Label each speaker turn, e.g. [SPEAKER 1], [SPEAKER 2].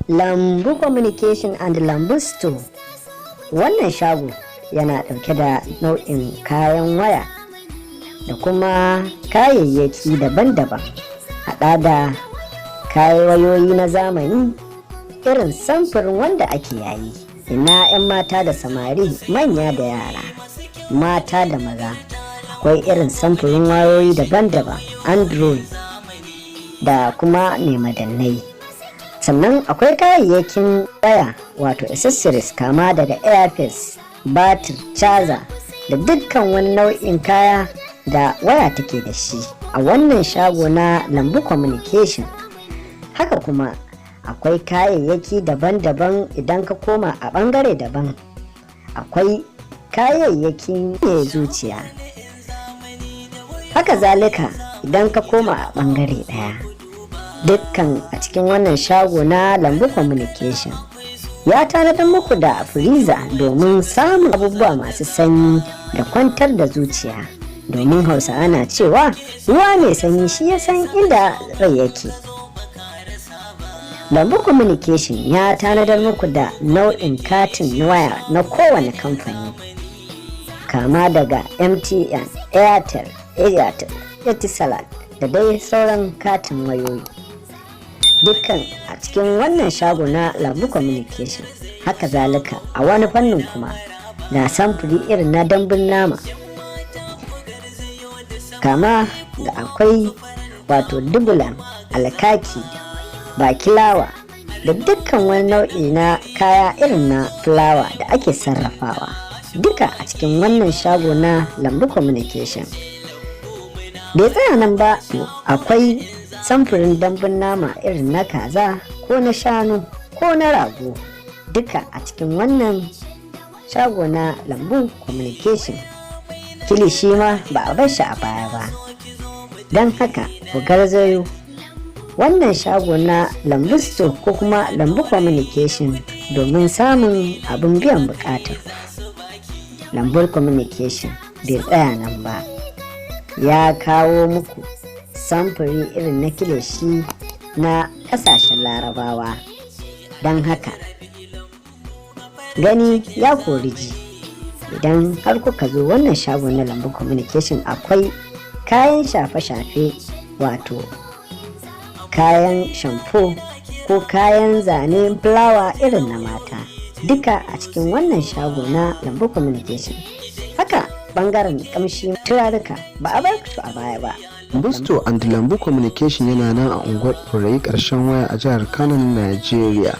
[SPEAKER 1] Lambu Communication and Lambu Store. Wannan shago yana ɗauke da nau'in kayan waya da kuma kayayyaki daban-daban, haɗa da kayan wayoyi na zamani irin samfurin wanda ake yayi. Ina 'yan mata da samari, manya da yara, mata da maza. Akwai irin samfurin wayoyi daban-daban, Android da kuma mai madannai. Sannan akwai kayayyakin waya wato accessories, kama daga earpiece, batir, charger da dukkan wani nau'in kaya da waya take da shi a wannan shago na Lambu Communication. Haka kuma akwai kayayyaki daban-daban. Idan ka koma a bangare daban, akwai kayayyakin mai zuciya. Haka zalika idan ka koma a bangare daya, dukkan a cikin wannan shago na Lambu Communication ya tanadar muku da freezer domin samun abubuwa masu sanyi da kwantar da zuciya, domin Hausa ana cewa ruwa mai sanyi shi ya san inda rai yake. Lambu Communication ya tanadar muku da nau'in katin waya na kowane kamfani, kama daga MTN, Airtel, Etisalat da dai sauran katin wayoyi, dukkan a cikin wannan shago na Lambu Communication. Haka zalika a wani fannin kuma ga samfuri irin na dambun nama, kama da akwai wato dubulan, alkaki, bakilawa da dukkan wani nau'i na kaya irin na fulawa da ake sarrafawa, duka a cikin wannan shago na Lambu Communication. Bai tsaya nan ba, akwai samfurin dambun nama irin na kaza ko na shanu ko na rago, duka a cikin wannan shago na Lambu Communication. Kilishi ma ba a bar shi a baya ba, don haka ku garzayo wannan shago na Lambu Store ko kuma Lambu Communication domin samun abin biyan bukatar. Lambu Communication bai tsaya nan ba, ya kawo muku samfuri irin na kilishi na kasashen larabawa, don haka gani ya kori ji. Idan har kuka zo wannan shago na Lambu Communication, akwai kayan shafe-shafe wato kayan shampo ko kayan zane fulawa irin na mata, duka a cikin wannan shago na Lambu Communication. Haka bangaren kamshi turaruka ba a bar su a baya ba.
[SPEAKER 2] Lambu Store and Lambu Communication yana nan a unguwar Ɗorayi ƙarshen waya a jihar Kano, Najeriya.